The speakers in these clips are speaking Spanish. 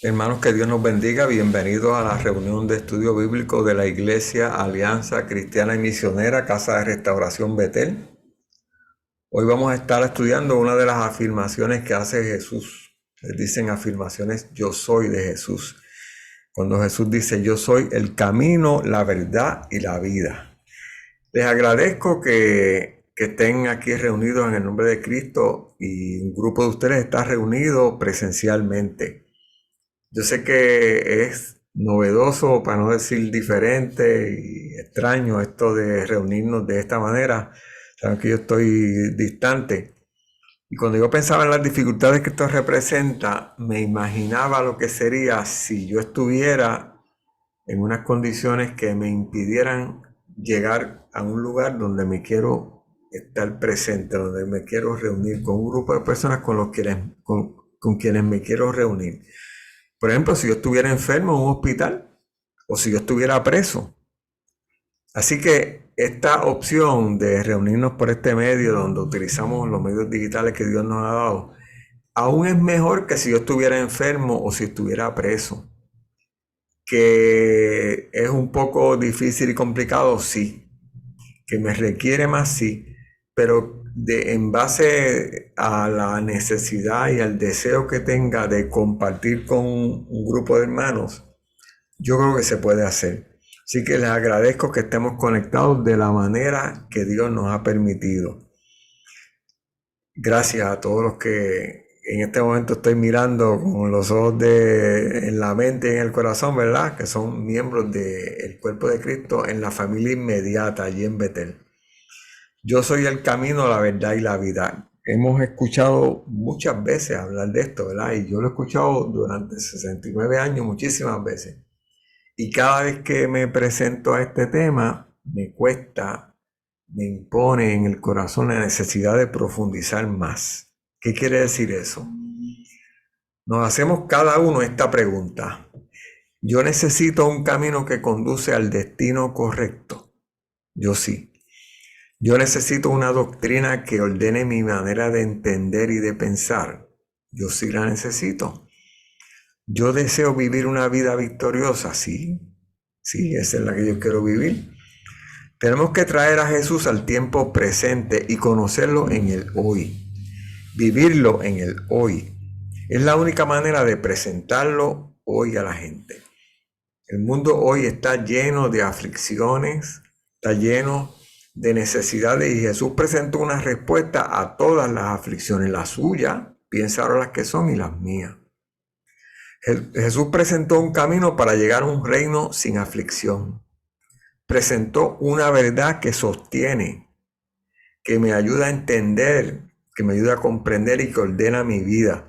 Hermanos, que Dios nos bendiga. Bienvenidos a la reunión de estudio bíblico de la Iglesia Alianza Cristiana y Misionera, Casa de Restauración Betel. Hoy vamos a estar estudiando una de las afirmaciones que hace Jesús. Les dicen afirmaciones, yo soy de Jesús. Cuando Jesús dice, yo soy el camino, la verdad y la vida. Les agradezco que estén aquí reunidos en el nombre de Cristo y un grupo de ustedes está reunido presencialmente. Yo sé que es novedoso, para no decir diferente y extraño esto de reunirnos de esta manera. Saben que yo estoy distante. Y cuando yo pensaba en las dificultades que esto representa, me imaginaba lo que sería si yo estuviera en unas condiciones que me impidieran llegar a un lugar donde me quiero estar presente, donde me quiero reunir con un grupo de personas con quienes me quiero reunir. Por ejemplo, si yo estuviera enfermo en un hospital o si yo estuviera preso. Así que esta opción de reunirnos por este medio donde utilizamos los medios digitales que Dios nos ha dado, aún es mejor que si yo estuviera enfermo o si estuviera preso. Que es un poco difícil y complicado, sí. Que me requiere más, sí. Pero en base a la necesidad y al deseo que tenga de compartir con un grupo de hermanos, yo creo que se puede hacer. Así que les agradezco que estemos conectados de la manera que Dios nos ha permitido. Gracias a todos los que en este momento estoy mirando con los ojos en la mente y en el corazón, ¿verdad? Que son miembros del cuerpo de Cristo en la familia inmediata allí en Betel. Yo soy el camino, la verdad y la vida. Hemos escuchado muchas veces hablar de esto, ¿verdad? Y yo lo he escuchado durante 69 años muchísimas veces. Y cada vez que me presento a este tema, me cuesta, me impone en el corazón la necesidad de profundizar más. ¿Qué quiere decir eso? Nos hacemos cada uno esta pregunta. ¿Yo necesito un camino que conduce al destino correcto? Yo sí. ¿Yo necesito una doctrina que ordene mi manera de entender y de pensar? Yo sí la necesito. ¿Yo deseo vivir una vida victoriosa? Sí. Sí, esa es la que yo quiero vivir. Tenemos que traer a Jesús al tiempo presente y conocerlo en el hoy. Vivirlo en el hoy. Es la única manera de presentarlo hoy a la gente. El mundo hoy está lleno de aflicciones, está lleno de necesidades y Jesús presentó una respuesta a todas las aflicciones, las suyas, piensa ahora las que son y las mías. Jesús presentó un camino para llegar a un reino sin aflicción. Presentó una verdad que sostiene, que me ayuda a entender, que me ayuda a comprender y que ordena mi vida.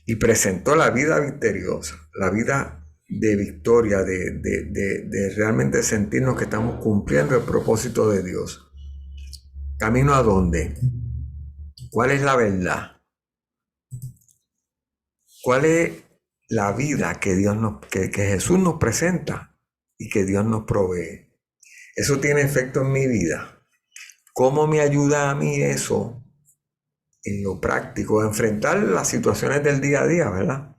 Y presentó la vida victoriosa, la vida de victoria, de realmente sentirnos que estamos cumpliendo el propósito de Dios. ¿Camino a dónde? ¿Cuál es la verdad? ¿Cuál es la vida que Jesús nos presenta y que Dios nos provee? Eso tiene efecto en mi vida. ¿Cómo me ayuda a mí eso en lo práctico a enfrentar las situaciones del día a día, verdad?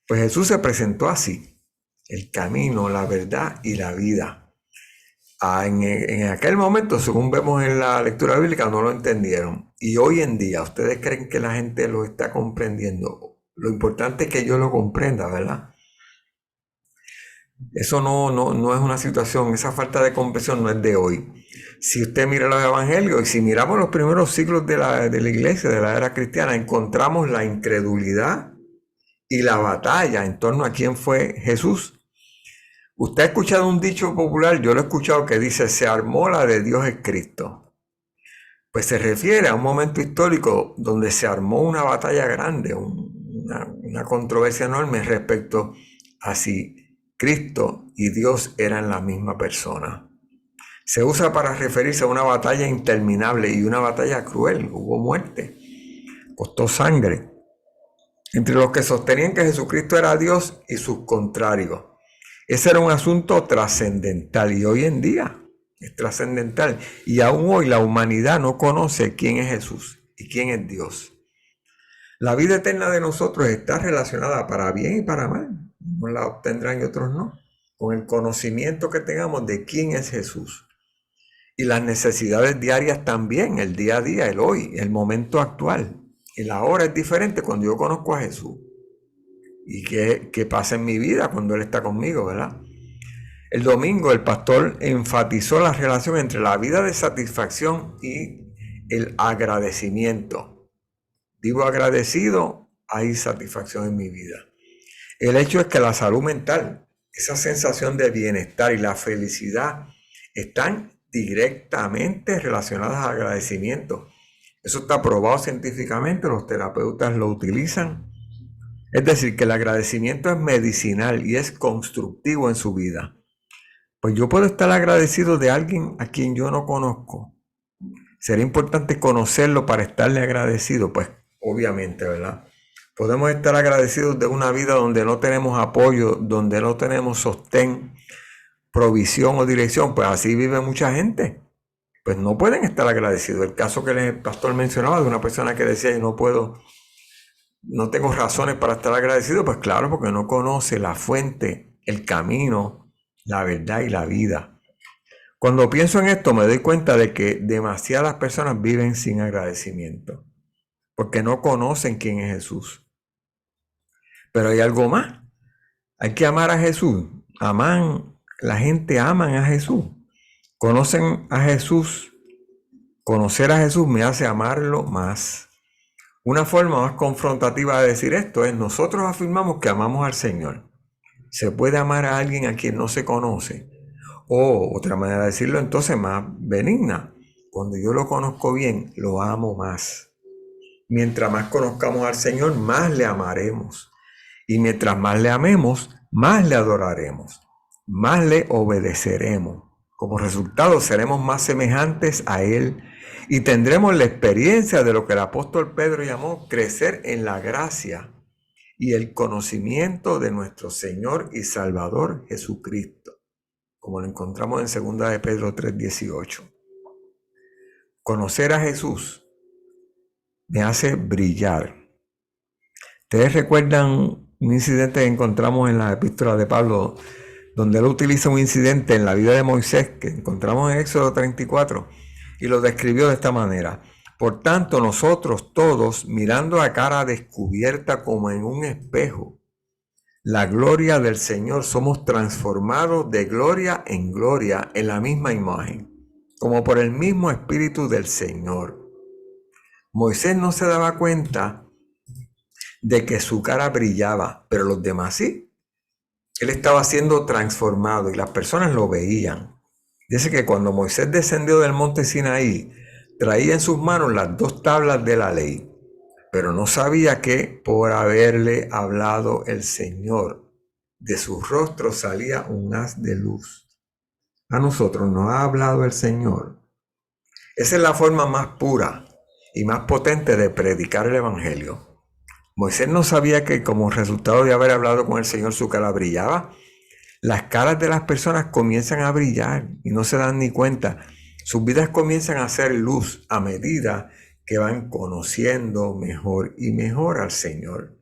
Pues Jesús se presentó así: el camino, la verdad y la vida. En aquel momento, según vemos en la lectura bíblica, no lo entendieron. Y hoy en día, ¿ustedes creen que la gente lo está comprendiendo? Lo importante es que yo lo comprenda, ¿verdad? Eso no es una situación, esa falta de comprensión no es de hoy. Si usted mira los evangelios y si miramos los primeros siglos de la iglesia, de la era cristiana, encontramos la incredulidad y la batalla en torno a quién fue Jesús. Usted ha escuchado un dicho popular, yo lo he escuchado, que dice: se armó la de Dios es Cristo. Pues se refiere a un momento histórico donde se armó una batalla grande, una controversia enorme respecto a si Cristo y Dios eran la misma persona. Se usa para referirse a una batalla interminable y una batalla cruel. Hubo muerte, costó sangre entre los que sostenían que Jesucristo era Dios y sus contrarios. Ese era un asunto trascendental y hoy en día es trascendental. Y aún hoy la humanidad no conoce quién es Jesús y quién es Dios. La vida eterna de nosotros está relacionada para bien y para mal. Unos la obtendrán y otros no. Con el conocimiento que tengamos de quién es Jesús. Y las necesidades diarias también, el día a día, el hoy, el momento actual. El ahora es diferente cuando yo conozco a Jesús. Y qué pasa en mi vida cuando Él está conmigo, ¿verdad? El domingo el pastor enfatizó la relación entre la vida de satisfacción y el agradecimiento. Vivo agradecido, hay satisfacción en mi vida. El hecho es que la salud mental, esa sensación de bienestar y la felicidad están directamente relacionadas al agradecimiento. Eso está probado científicamente, los terapeutas lo utilizan. Es decir, que el agradecimiento es medicinal y es constructivo en su vida. Pues yo puedo estar agradecido de alguien a quien yo no conozco. ¿Será importante conocerlo para estarle agradecido? Pues obviamente, ¿verdad? Podemos estar agradecidos de una vida donde no tenemos apoyo, donde no tenemos sostén, provisión o dirección. Pues así vive mucha gente. Pues no pueden estar agradecidos. El caso que el pastor mencionaba de una persona que decía, yo no tengo razones para estar agradecido. Pues claro, porque no conoce la fuente, el camino, la verdad y la vida. Cuando pienso en esto me doy cuenta de que demasiadas personas viven sin agradecimiento, porque no conocen quién es Jesús. Pero hay algo más. Hay que amar a Jesús. La gente ama a Jesús. Conocen a Jesús. Conocer a Jesús me hace amarlo más. Una forma más confrontativa de decir esto es: nosotros afirmamos que amamos al Señor. ¿Se puede amar a alguien a quien no se conoce? O otra manera de decirlo entonces más benigna: cuando yo lo conozco bien, lo amo más. Mientras más conozcamos al Señor, más le amaremos. Y mientras más le amemos, más le adoraremos, más le obedeceremos. Como resultado, seremos más semejantes a Él y tendremos la experiencia de lo que el apóstol Pedro llamó crecer en la gracia y el conocimiento de nuestro Señor y Salvador Jesucristo, como lo encontramos en 2 de Pedro 3:18. Conocer a Jesús me hace brillar. ¿Ustedes recuerdan un incidente que encontramos en la epístola de Pablo, donde él utiliza un incidente en la vida de Moisés que encontramos en Éxodo 34 y lo describió de esta manera? Por tanto, nosotros todos, mirando a cara descubierta como en un espejo la gloria del Señor, somos transformados de gloria en gloria en la misma imagen, como por el mismo Espíritu del Señor. Moisés no se daba cuenta de que su cara brillaba, pero los demás sí. Él estaba siendo transformado y las personas lo veían. Dice que cuando Moisés descendió del monte Sinaí, traía en sus manos las 2 tablas de la ley, pero no sabía que por haberle hablado el Señor, de su rostro salía un haz de luz. A nosotros nos ha hablado el Señor. Esa es la forma más pura y más potente de predicar el Evangelio. Moisés no sabía que como resultado de haber hablado con el Señor su cara brillaba. Las caras de las personas comienzan a brillar y no se dan ni cuenta. Sus vidas comienzan a hacer luz a medida que van conociendo mejor y mejor al Señor.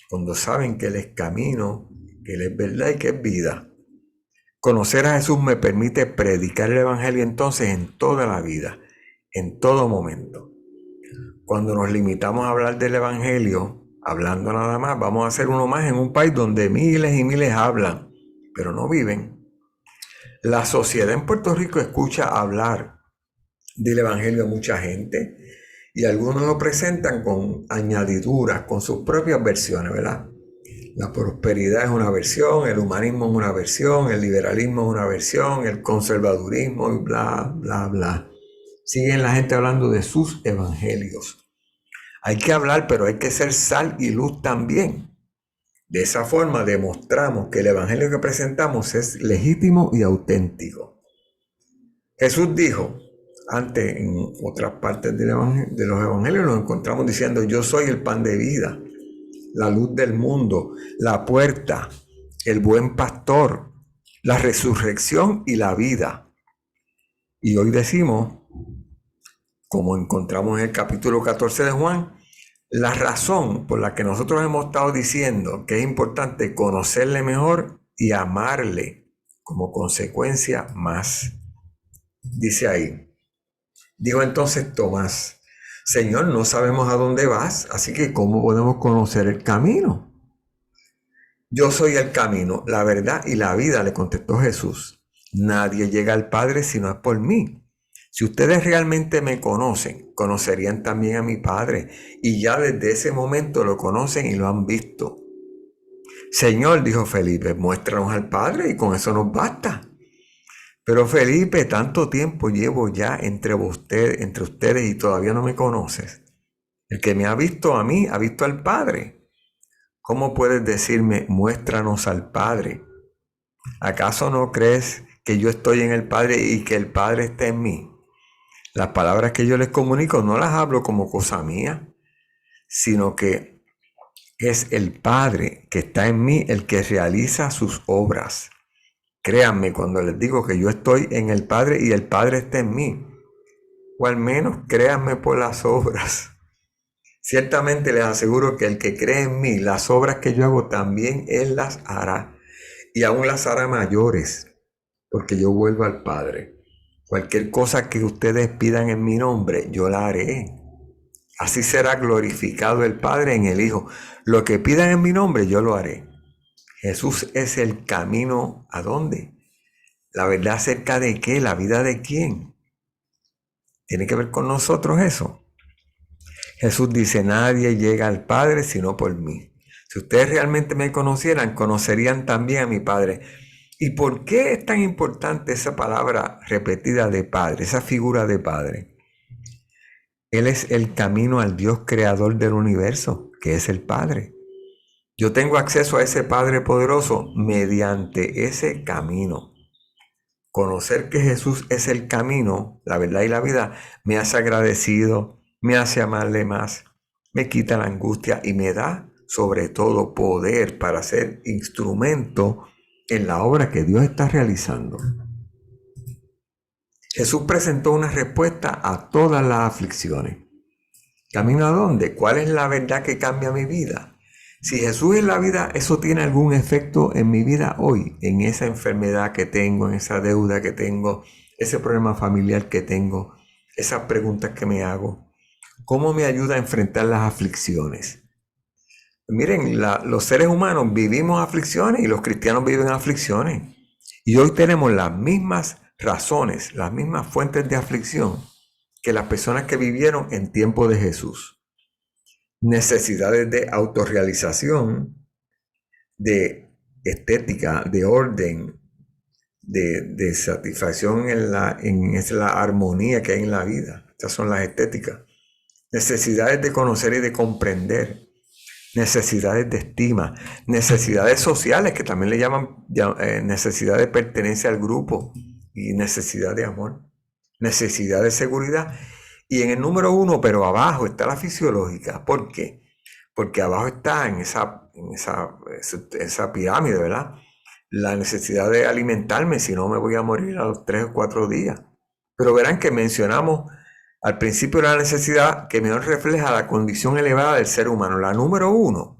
Cuando saben que Él es camino, que Él es verdad y que es vida. Conocer a Jesús me permite predicar el Evangelio entonces en toda la vida, en todo momento. Cuando nos limitamos a hablar del Evangelio, hablando nada más, vamos a ser uno más en un país donde miles y miles hablan, pero no viven. La sociedad en Puerto Rico escucha hablar del Evangelio a mucha gente y algunos lo presentan con añadiduras, con sus propias versiones, ¿verdad? La prosperidad es una versión, el humanismo es una versión, el liberalismo es una versión, el conservadurismo y bla, bla, bla. Siguen la gente hablando de sus evangelios. Hay que hablar, pero hay que ser sal y luz también. De esa forma demostramos que el evangelio que presentamos es legítimo y auténtico. Jesús dijo, antes en otras partes de los evangelios nos encontramos diciendo: yo soy el pan de vida, la luz del mundo, la puerta, el buen pastor, la resurrección y la vida. Y hoy decimos, como encontramos en el capítulo 14 de Juan, La razón por la que nosotros hemos estado diciendo que es importante conocerle mejor y amarle como consecuencia más. Dice ahí, dijo entonces Tomás, Señor, no sabemos a dónde vas, así que ¿cómo podemos conocer el camino? Yo soy el camino, la verdad y la vida, le contestó Jesús. Nadie llega al Padre si no es por mí. Si ustedes realmente me conocen, conocerían también a mi Padre, y ya desde ese momento lo conocen y lo han visto. Señor, dijo Felipe, muéstranos al Padre y con eso nos basta. Pero Felipe, tanto tiempo llevo ya entre ustedes y todavía no me conoces. El que me ha visto a mí, ha visto al Padre. ¿Cómo puedes decirme, muéstranos al Padre? ¿Acaso no crees que yo estoy en el Padre y que el Padre está en mí? Las palabras que yo les comunico no las hablo como cosa mía, sino que es el Padre que está en mí el que realiza sus obras. Créanme cuando les digo que yo estoy en el Padre y el Padre está en mí. O al menos créanme por las obras. Ciertamente les aseguro que el que cree en mí, las obras que yo hago también Él las hará. Y aún las hará mayores, porque yo vuelvo al Padre. Cualquier cosa que ustedes pidan en mi nombre, yo la haré. Así será glorificado el Padre en el Hijo. Lo que pidan en mi nombre, yo lo haré. Jesús es el camino, ¿a dónde? La verdad acerca de qué, la vida de quién. ¿Tiene que ver con nosotros eso? Jesús dice, nadie llega al Padre sino por mí. Si ustedes realmente me conocieran, conocerían también a mi Padre. ¿Y por qué es tan importante esa palabra repetida de Padre, esa figura de Padre? Él es el camino al Dios creador del universo, que es el Padre. Yo tengo acceso a ese Padre poderoso mediante ese camino. Conocer que Jesús es el camino, la verdad y la vida, me hace agradecido, me hace amarle más, me quita la angustia y me da sobre todo poder para ser instrumento en la obra que Dios está realizando. Jesús presentó una respuesta a todas las aflicciones. ¿Camino a dónde? ¿Cuál es la verdad que cambia mi vida? Si Jesús es la vida, ¿eso tiene algún efecto en mi vida hoy? En esa enfermedad que tengo, en esa deuda que tengo, ese problema familiar que tengo, esas preguntas que me hago. ¿Cómo me ayuda a enfrentar las aflicciones? Miren, los seres humanos vivimos aflicciones y los cristianos viven aflicciones. Y hoy tenemos las mismas razones, las mismas fuentes de aflicción que las personas que vivieron en tiempo de Jesús. Necesidades de autorrealización, de estética, de orden, de satisfacción en la armonía que hay en la vida. Estas son las estéticas. Necesidades de conocer y de comprender. Necesidades de estima. Necesidades sociales, que también le llaman necesidad de pertenencia al grupo. Y necesidad de amor. Necesidad de seguridad. Y en el número 1, pero abajo, está la fisiológica. ¿Por qué? Porque abajo está en esa pirámide, ¿verdad? La necesidad de alimentarme, si no me voy a morir a los 3 o 4 días. Pero verán que mencionamos al principio la necesidad que mejor refleja la condición elevada del ser humano. La número 1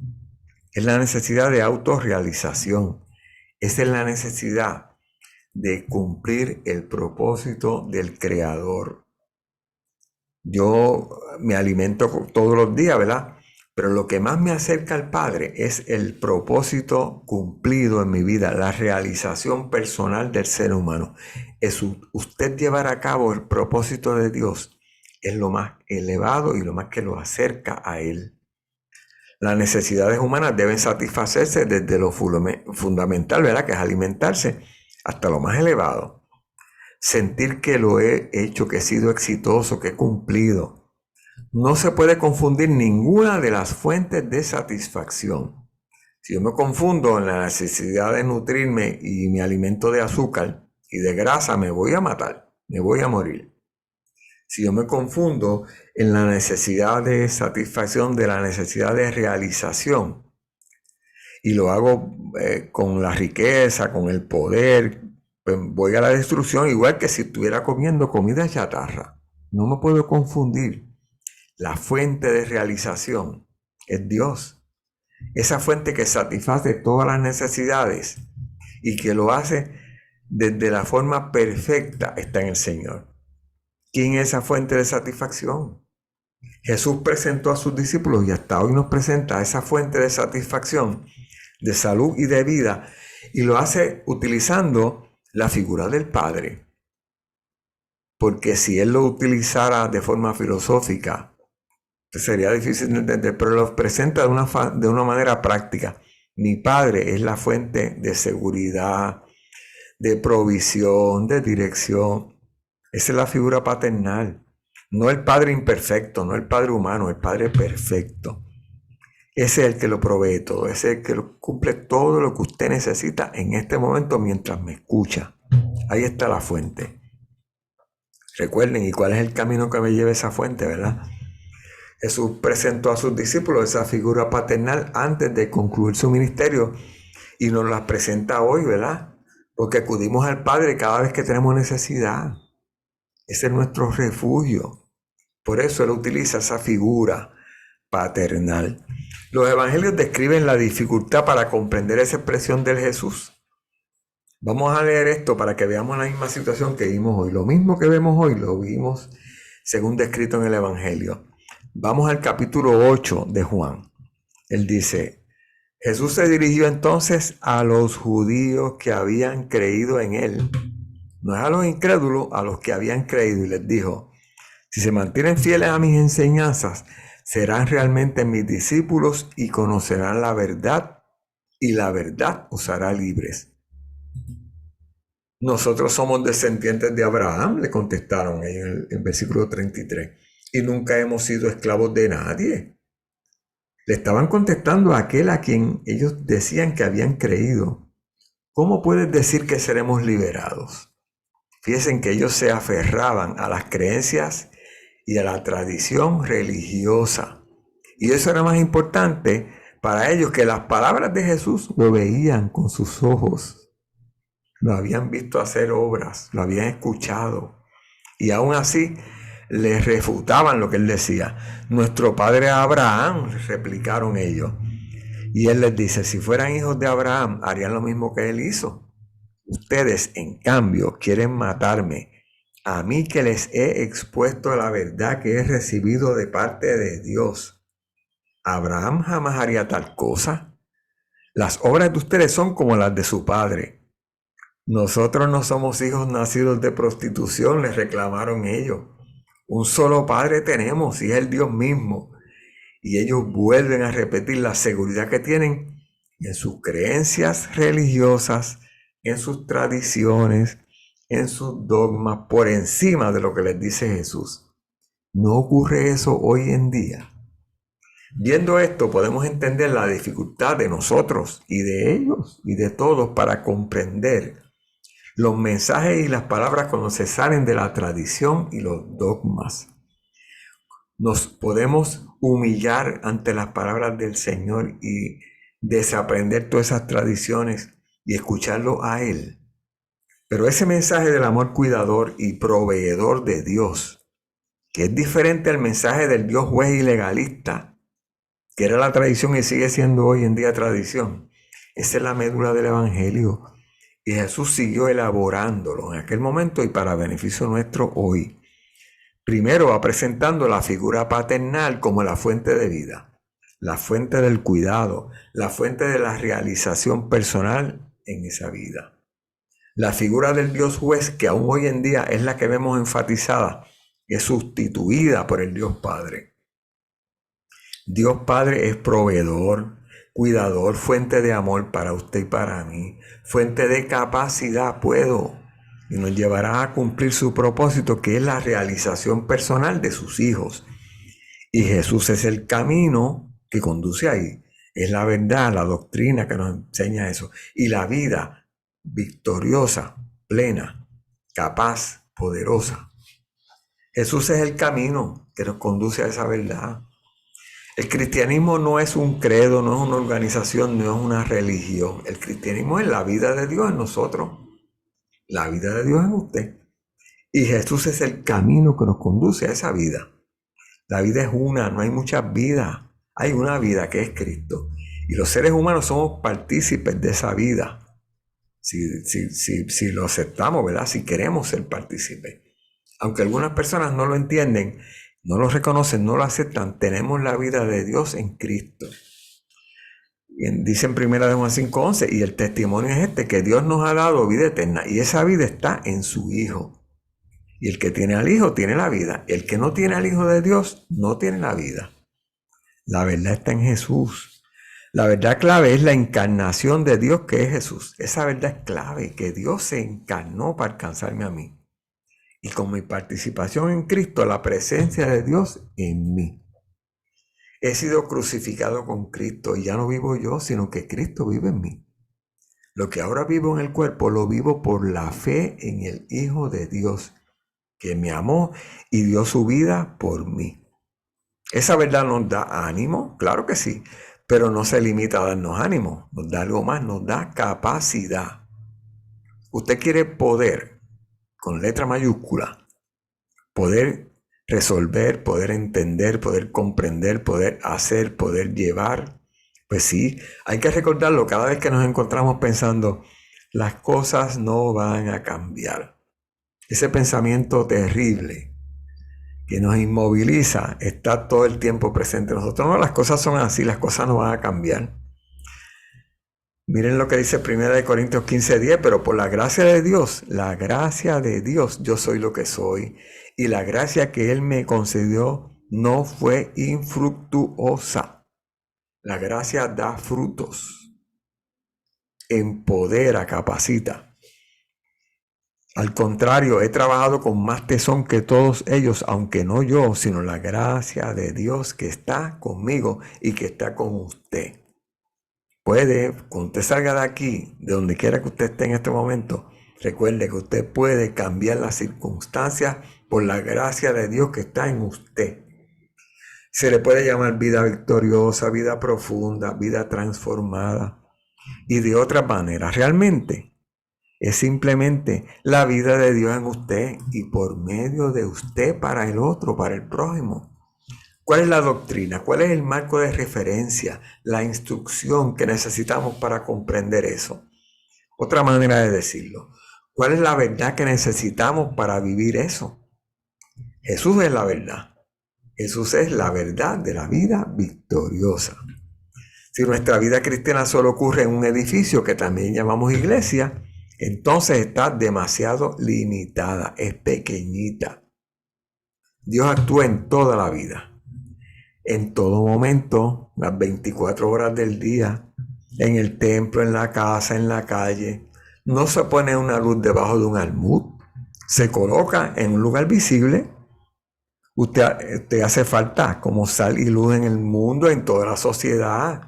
es la necesidad de autorrealización. Esa es la necesidad de cumplir el propósito del Creador. Yo me alimento todos los días, ¿verdad? Pero lo que más me acerca al Padre es el propósito cumplido en mi vida, la realización personal del ser humano. Es usted llevar a cabo el propósito de Dios es lo más elevado y lo más que lo acerca a Él. Las necesidades humanas deben satisfacerse desde lo fundamental, ¿verdad? Que es alimentarse, hasta lo más elevado. Sentir que lo he hecho, que he sido exitoso, que he cumplido. No se puede confundir ninguna de las fuentes de satisfacción. Si yo me confundo en la necesidad de nutrirme y mi alimento de azúcar y de grasa, me voy a matar, me voy a morir. Si yo me confundo en la necesidad de satisfacción de la necesidad de realización y lo hago con la riqueza, con el poder, pues voy a la destrucción igual que si estuviera comiendo comida chatarra. No me puedo confundir. La fuente de realización es Dios. Esa fuente que satisface todas las necesidades y que lo hace desde la forma perfecta está en el Señor. ¿Quién es esa fuente de satisfacción? Jesús presentó a sus discípulos y hasta hoy nos presenta esa fuente de satisfacción, de salud y de vida, y lo hace utilizando la figura del Padre. Porque si Él lo utilizara de forma filosófica, sería difícil de entender, pero lo presenta de una manera práctica. Mi Padre es la fuente de seguridad, de provisión, de dirección. Esa es la figura paternal. No el Padre imperfecto, no el Padre humano, el Padre perfecto. Ese es el que lo provee todo, ese es el que cumple todo lo que usted necesita en este momento mientras me escucha. Ahí está la fuente. Recuerden, ¿y cuál es el camino que me lleva a esa fuente, verdad? Jesús presentó a sus discípulos esa figura paternal antes de concluir su ministerio y nos la presenta hoy, ¿verdad? Porque acudimos al Padre cada vez que tenemos necesidad. Ese es nuestro refugio. Por eso Él utiliza esa figura paternal. Los evangelios describen la dificultad para comprender esa expresión del Jesús. Vamos a leer esto para que veamos la misma situación que vimos hoy. Lo mismo que vemos hoy lo vimos según descrito en el Evangelio. Vamos al capítulo 8 de Juan. Él dice, Jesús se dirigió entonces a los judíos que habían creído en Él. No es a los incrédulos, a los que habían creído, y les dijo, si se mantienen fieles a mis enseñanzas, serán realmente mis discípulos y conocerán la verdad, y la verdad os hará libres. Nosotros somos descendientes de Abraham, le contestaron en el versículo 33, y nunca hemos sido esclavos de nadie. Le estaban contestando a aquel a quien ellos decían que habían creído. ¿Cómo puedes decir que seremos liberados? Fíjense que ellos se aferraban a las creencias y a la tradición religiosa. Y eso era más importante para ellos que las palabras de Jesús. Lo veían con sus ojos. Lo habían visto hacer obras, lo habían escuchado. Y aún así les refutaban lo que él decía. Nuestro padre Abraham, replicaron ellos. Y él les dice, si fueran hijos de Abraham, harían lo mismo que él hizo. Ustedes, en cambio, quieren matarme, a mí que les he expuesto la verdad que he recibido de parte de Dios. Abraham jamás haría tal cosa. Las obras de ustedes son como las de su padre. Nosotros no somos hijos nacidos de prostitución, les reclamaron ellos. Un solo padre tenemos y es el Dios mismo. Y ellos vuelven a repetir la seguridad que tienen en sus creencias religiosas, en sus tradiciones, en sus dogmas, por encima de lo que les dice Jesús. ¿No ocurre eso hoy en día? Viendo esto, podemos entender la dificultad de nosotros y de ellos y de todos para comprender los mensajes y las palabras cuando se salen de la tradición y los dogmas. Nos podemos humillar ante las palabras del Señor y desaprender todas esas tradiciones y escucharlo a Él. Pero ese mensaje del amor cuidador y proveedor de Dios, que es diferente al mensaje del Dios juez y legalista, que era la tradición y sigue siendo hoy en día tradición, esa es la médula del Evangelio. Y Jesús siguió elaborándolo en aquel momento y para beneficio nuestro hoy. Primero va presentando la figura paternal como la fuente de vida, la fuente del cuidado, la fuente de la realización personal en esa vida. La figura del Dios juez, que aún hoy en día es la que vemos enfatizada, es sustituida por el Dios Padre. Dios Padre es proveedor, cuidador, fuente de amor para usted y para mí, fuente de capacidad, y nos llevará a cumplir su propósito, que es la realización personal de sus hijos. Y Jesús es el camino que conduce ahí, es la verdad, la doctrina que nos enseña eso, y la vida victoriosa, plena, capaz, poderosa. Jesús es el camino que nos conduce a esa verdad. El cristianismo no es un credo, no es una organización, no es una religión. El cristianismo es la vida de Dios en nosotros, la vida de Dios en usted. Y Jesús es el camino que nos conduce a esa vida. La vida es una, no hay muchas vidas. Hay una vida que es Cristo. Y los seres humanos somos partícipes de esa vida. Si lo aceptamos, ¿verdad? Si queremos ser partícipes. Aunque algunas personas no lo entienden, no lo reconocen, no lo aceptan, tenemos la vida de Dios en Cristo. Dice en 1 de Juan 5:11, y el testimonio es este, que Dios nos ha dado vida eterna, y esa vida está en su Hijo. Y el que tiene al Hijo tiene la vida. El que no tiene al Hijo de Dios no tiene la vida. La verdad está en Jesús. La verdad clave es la encarnación de Dios, que es Jesús. Esa verdad es clave, que Dios se encarnó para alcanzarme a mí. Y con mi participación en Cristo, la presencia de Dios en mí. He sido crucificado con Cristo y ya no vivo yo, sino que Cristo vive en mí. Lo que ahora vivo en el cuerpo, lo vivo por la fe en el Hijo de Dios, que me amó y dio su vida por mí. ¿Esa verdad nos da ánimo? Claro que sí, pero no se limita a darnos ánimo, nos da algo más, nos da capacidad. Usted quiere poder, con letra mayúscula, poder resolver, poder entender, poder comprender, poder hacer, poder llevar. Pues sí, hay que recordarlo cada vez que nos encontramos pensando, las cosas no van a cambiar. Ese pensamiento terrible que nos inmoviliza está todo el tiempo presente. Nosotros no, las cosas son así, las cosas no van a cambiar. Miren lo que dice 1 Corintios 15:10, pero por la gracia de Dios, yo soy lo que soy. Y la gracia que Él me concedió no fue infructuosa. La gracia da frutos, empodera, capacita. Al contrario, he trabajado con más tesón que todos ellos, aunque no yo, sino la gracia de Dios que está conmigo y que está con usted. Cuando usted salga de aquí, de donde quiera que usted esté en este momento, recuerde que usted puede cambiar las circunstancias por la gracia de Dios que está en usted. Se le puede llamar vida victoriosa, vida profunda, vida transformada y de otra manera. Realmente es simplemente la vida de Dios en usted y por medio de usted para el otro, para el prójimo. ¿Cuál es la doctrina? ¿Cuál es el marco de referencia? La instrucción que necesitamos para comprender eso. Otra manera de decirlo. ¿Cuál es la verdad que necesitamos para vivir eso? Jesús es la verdad. Jesús es la verdad de la vida victoriosa. Si nuestra vida cristiana solo ocurre en un edificio que también llamamos iglesia, entonces está demasiado limitada, es pequeñita. Dios actúa en toda la vida, en todo momento, las 24 horas del día, en el templo, en la casa, en la calle. No se pone una luz debajo de un almud, se coloca en un lugar visible. Usted hace falta como sal y luz en el mundo, en toda la sociedad.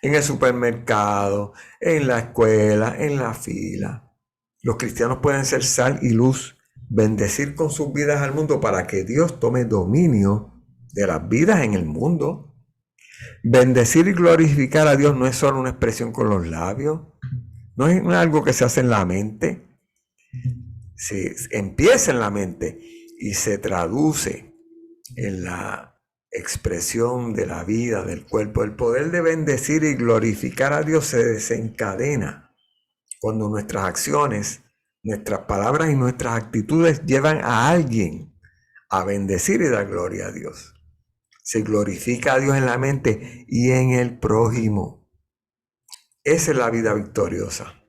En el supermercado, en la escuela, en la fila. Los cristianos pueden ser sal y luz, bendecir con sus vidas al mundo para que Dios tome dominio de las vidas en el mundo. Bendecir y glorificar a Dios no es solo una expresión con los labios, no es algo que se hace en la mente. Se empieza en la mente y se traduce en la expresión de la vida, del cuerpo. El poder de bendecir y glorificar a Dios se desencadena cuando nuestras acciones, nuestras palabras y nuestras actitudes llevan a alguien a bendecir y dar gloria a Dios. Se glorifica a Dios en la mente y en el prójimo. Esa es la vida victoriosa.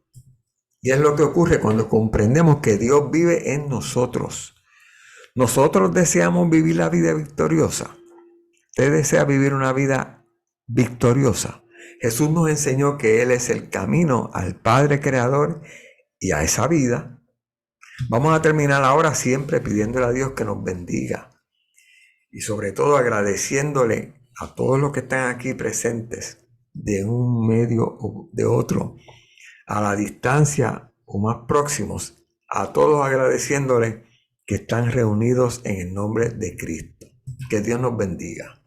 Y es lo que ocurre cuando comprendemos que Dios vive en nosotros. Nosotros deseamos vivir la vida victoriosa. Usted desea vivir una vida victoriosa. Jesús nos enseñó que Él es el camino al Padre Creador y a esa vida. Vamos a terminar ahora siempre pidiéndole a Dios que nos bendiga y sobre todo agradeciéndole a todos los que están aquí presentes de un medio o de otro, a la distancia o más próximos, a todos agradeciéndole que están reunidos en el nombre de Cristo. Que Dios nos bendiga.